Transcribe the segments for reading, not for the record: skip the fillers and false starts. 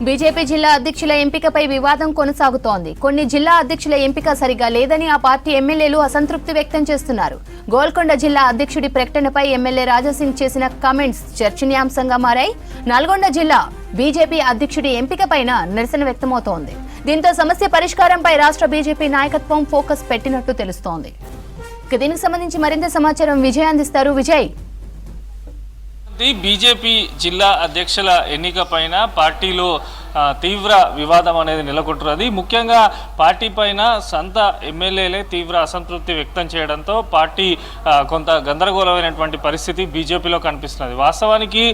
BJP జిల్లా అధ్యక్షుల ఎంపికపై వివాదం కొనసాగుతోంది. కొన్ని జిల్లా అధ్యక్షుల ఎంపిక సరిగా లేదని ఆ పార్టీ ఎమ్మెల్యేలు అసంతృప్తి వ్యక్తం చేస్తున్నారు. గోల్కొండ జిల్లా అధ్యక్షుడి ప్రకటనపై ఎమ్మెల్యే రాజాసింగ్ చేసిన కామెంట్స్ చర్చనీయాంశంగా మారాయి. నల్గొండ జిల్లా బీజేపీ అధ్యక్షుడి ఎంపికపైన నిరసన వ్యక్తమవుతోంది. దీంతో సమస్య పరిష్కారంపై రాష్ట్ర బీజేపీ నాయకత్వం ఫోకస్ పెట్టినట్టు తెలుస్తోంది. దీనికి సంబంధించి మరింత సమాచారం విజయ్ అందిస్తారు. విజయ్, బీజేపీ జిల్లా అధ్యక్షుల ఎన్నిక పైన పార్టీలో తీవ్ర వివాదం అనేది నెలకొంటున్నది. ముఖ్యంగా పార్టీ పైన సొంత ఎమ్మెల్యేలే తీవ్ర అసంతృప్తి వ్యక్తం చేయడంతో పార్టీ కొంత గందరగోళమైనటువంటి పరిస్థితి బీజేపీలో కనిపిస్తున్నది. వాస్తవానికి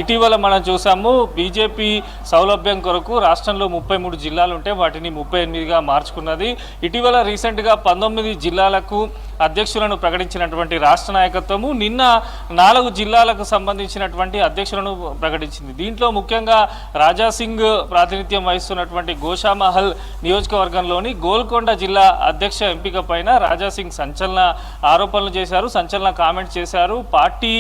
ఇటీవల మనం చూసాము, బీజేపీ సౌలభ్యం కొరకు రాష్ట్రంలో 33 జిల్లాలు ఉంటే వాటిని 38గా మార్చుకున్నది. ఇటీవల రీసెంట్గా 19 జిల్లాలకు అధ్యక్షులను ప్రకటించినటువంటి రాష్ట్ర నాయకత్వము నిన్న 4 జిల్లాలకు సంబంధించినటువంటి అధ్యక్షులను ప్రకటించింది. దీంట్లో ముఖ్యంగా రాజాసింగ్ ప్రాతినిధ్యం వహిస్తున్నటువంటి గోషామహల్ నియోజకవర్గంలోని గోల్కొండ జిల్లా అధ్యక్ష ఎంపిక పైన రాజాసింగ్ సంచలన ఆరోపణలు చేశారు, సంచలన కామెంట్ చేశారు. పార్టీ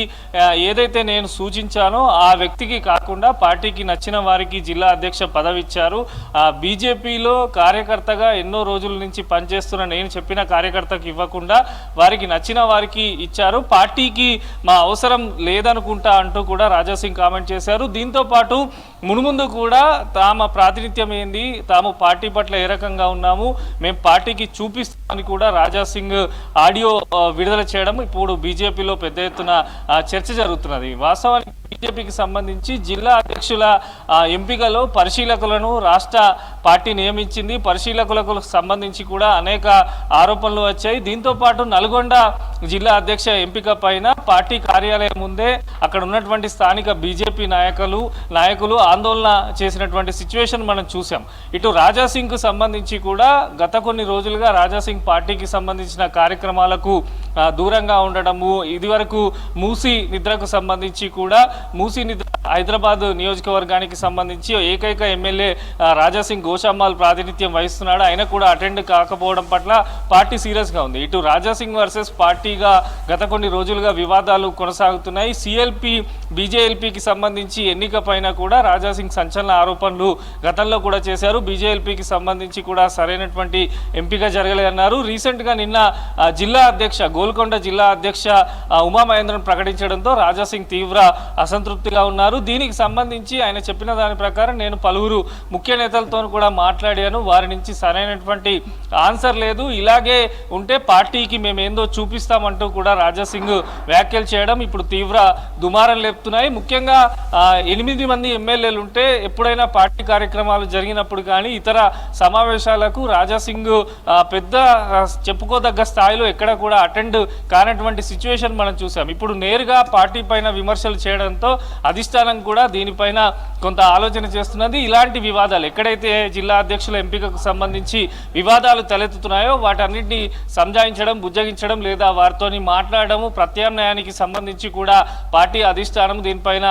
ఏదైతే నేను సూచించానో ఆ వ్యక్తికి కాకుండా పార్టీకి నచ్చిన వారికి జిల్లా అధ్యక్ష పదవి ఇచ్చారు. బీజేపీలో కార్యకర్తగా ఎన్నో రోజుల నుంచి పనిచేస్తున్న నేను చెప్పిన కార్యకర్తకు ఇవ్వకుండా వారికి నచ్చిన వారికి ఇచ్చారు. పార్టీకి మా అవసరం లేదనుకుంటా అంటూ కూడా రాజాసింగ్ కామెంట్ చేశారు. దీంతో పాటు మునుముందు కూడా తామ ప్రాతినిధ్యం ఏంది, తాము పార్టీ పట్ల ఏ రకంగా ఉన్నాము, మేము పార్టీకి చూపిస్తామని కూడా రాజాసింగ్ ఆడియో విడుదల చేయడం ఇప్పుడు బీజేపీలో పెద్ద ఎత్తున చర్చ జరుగుతున్నది. వాస్తవానికి బీజేపీకి సంబంధించి జిల్లా అధ్యక్షుల ఎంపికలో పరిశీలకులను రాష్ట్ర పార్టీ నియమించింది. పరిశీలకులకు సంబంధించి కూడా అనేక ఆరోపణలు వచ్చాయి. దీంతో పాటు నల్గొండ జిల్లా అధ్యక్ష ఎంపిక పైన పార్టీ కార్యాలయం ముందే అక్కడ ఉన్నటువంటి స్థానిక బీజేపీ నాయకులు ఆందోళన చేసినటువంటి సిచ్యువేషన్ మనం చూసాం. ఇటు రాజాసింగ్ కు సంబంధించి కూడా గత కొన్ని రోజులుగా రాజాసింగ్ పార్టీకి సంబంధించిన కార్యక్రమాలకు దూరంగా ఉండడము, ఇదివరకు మూసీ నిద్రకు సంబంధించి కూడా మూసీ నిద్ర హైదరాబాద్ నియోజకవర్గానికి సంబంధించి ఏకైక ఎమ్మెల్యే రాజాసింగ్ గోషామాల్ ప్రాతినిధ్యం వహిస్తున్నాడు. ఆయన కూడా అటెండ్ కాకపోవడం పట్ల పార్టీ సీరియస్గా ఉంది. ఇటు రాజాసింగ్ వర్సెస్ పార్టీగా గత కొన్ని రోజులుగా వివాదాలు కొనసాగుతున్నాయి. సిఎల్పి బీజేఎల్పీకి సంబంధించి ఎన్నిక పైన కూడా రాజాసింగ్ సంచలన ఆరోపణలు గతంలో కూడా చేశారు. బీజేఎల్పీకి సంబంధించి కూడా సరైనటువంటి ఎంపిక జరగలేదన్నారు. రీసెంట్గా నిన్న జిల్లా అధ్యక్ష గోల్కొండ జిల్లా అధ్యక్ష ఉమామహేంద్రన్ ప్రకటించడంతో రాజాసింగ్ తీవ్ర అసంతృప్తిగా ఉన్నారు. దీనికి సంబంధించి ఆయన చెప్పిన దాని ప్రకారం నేను పలువురు ముఖ్య నేతలతో కూడా మాట్లాడాను, వారి నుంచి సరైనటువంటి ఆన్సర్ లేదు, ఇలాగే ఉంటే పార్టీకి మేమేందో చూపిస్తామంటూ కూడా రాజాసింగ్ వ్యాఖ్యలు చేయడం ఇప్పుడు తీవ్ర దుమారం లేపుతున్నాయి. ముఖ్యంగా 8 మంది ఎమ్మెల్యేలు ఉంటే ఎప్పుడైనా పార్టీ కార్యక్రమాలు జరిగినప్పుడు కానీ ఇతర సమావేశాలకు రాజాసింగ్ పెద్ద చెప్పుకోదగ్గ స్థాయిలో ఎక్కడ కూడా అటెండ్ కానటువంటి సిచ్యువేషన్ మనం చూసాం. ఇప్పుడు నేరుగా పార్టీ పైన విమర్శలు చేయడంతో అధిష్టానం కూడా దీనిపైన కొంత ఆలోచన చేస్తున్నది. ఇలాంటి వివాదాలు ఎక్కడైతే జిల్లా అధ్యక్షుల ఎంపికకు సంబంధించి వివాదాలు తలెత్తుతున్నాయో వాటన్నిటిని సంజాయించడం, బుజ్జగించడం లేదా వారితోని మాట్లాడడం, ప్రత్యామ్నాయానికి సంబంధించి కూడా పార్టీ అధిష్టానం దీనిపైన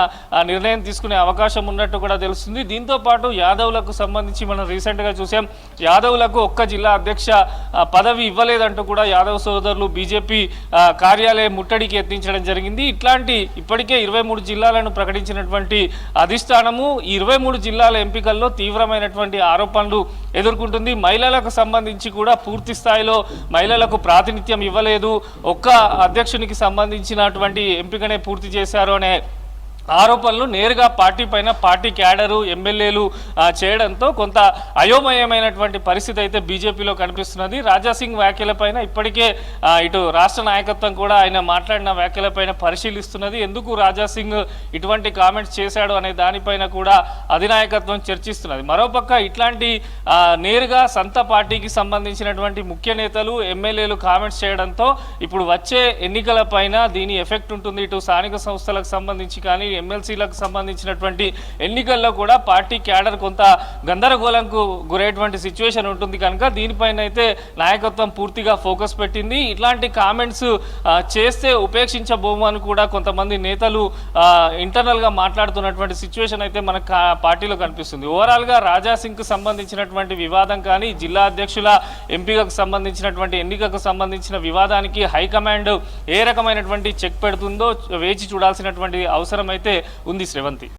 నిర్ణయం తీసుకునే అవకాశం ఉన్నట్టు కూడా తెలుస్తుంది. దీంతో పాటు యాదవ్లకు సంబంధించి మనం రీసెంట్గా చూసాం, యాదవ్లకు ఒక్క జిల్లా అధ్యక్ష పదవి ఇవ్వలేదంటూ కూడా యాదవ్ సోదరులు బీజేపీ కార్యాలయం ముట్టడికి యత్నించడం జరిగింది. ఇప్పటికే 23 జిల్లాలను ప్రకటించినటువంటి అధిష్టానము 23 జిల్లాల ఎంపికల్లో తీవ్రమైనటువంటి ఆరోపణలు ఎదుర్కొంటుంది. మహిళలకు సంబంధించి కూడా పూర్తి స్థాయిలో మహిళలకు ప్రాతినిధ్యం ఇవ్వలేదు, ఒక్క అధ్యక్షునికి సంబంధించినటువంటి ఎంపికనే పూర్తి చేశారు అనే ఆరోపణలు నేరుగా పార్టీ పైన పార్టీ క్యాడరు ఎమ్మెల్యేలు చేయడంతో కొంత అయోమయమైనటువంటి పరిస్థితి అయితే బీజేపీలో కనిపిస్తున్నది. రాజాసింగ్ వ్యాఖ్యలపైన ఇప్పటికే ఇటు రాష్ట్ర నాయకత్వం కూడా ఆయన మాట్లాడిన వ్యాఖ్యలపైన పరిశీలిస్తున్నది. ఎందుకు రాజాసింగ్ ఇటువంటి కామెంట్స్ చేశాడు అనే దానిపైన కూడా అధినాయకత్వం చర్చిస్తున్నది. మరోపక్క ఇట్లాంటి నేరుగా సొంత పార్టీకి సంబంధించినటువంటి ముఖ్య నేతలు ఎమ్మెల్యేలు కామెంట్స్ చేయడంతో ఇప్పుడు వచ్చే ఎన్నికల పైన దీని ఎఫెక్ట్ ఉంటుంది. ఇటు స్థానిక సంస్థలకు సంబంధించి కానీ ఎమ్మెల్సీలకు సంబంధించినటువంటి ఎన్నికల్లో కూడా పార్టీ క్యాడర్ కొంత గందరగోళంకు గురయ్యేటువంటి సిచ్యువేషన్ ఉంటుంది కనుక దీనిపైన అయితే నాయకత్వం పూర్తిగా ఫోకస్ పెట్టింది. ఇట్లాంటి కామెంట్స్ చేస్తే ఉపేక్షించబోము అని కూడా కొంతమంది నేతలు ఇంటర్నల్గా మాట్లాడుతున్నటువంటి సిచ్యువేషన్ అయితే మనకు పార్టీలో కనిపిస్తుంది. ఓవరాల్గా రాజాసింగ్కు సంబంధించినటువంటి వివాదం కానీ జిల్లా అధ్యక్షుల ఎంపికకు సంబంధించినటువంటి ఎన్నికకు సంబంధించిన వివాదానికి హైకమాండ్ ఏ రకమైనటువంటి చెక్ పెడుతుందో వేచి చూడాల్సినటువంటి అవసరం అయితే ఉంది శ్రవంతి.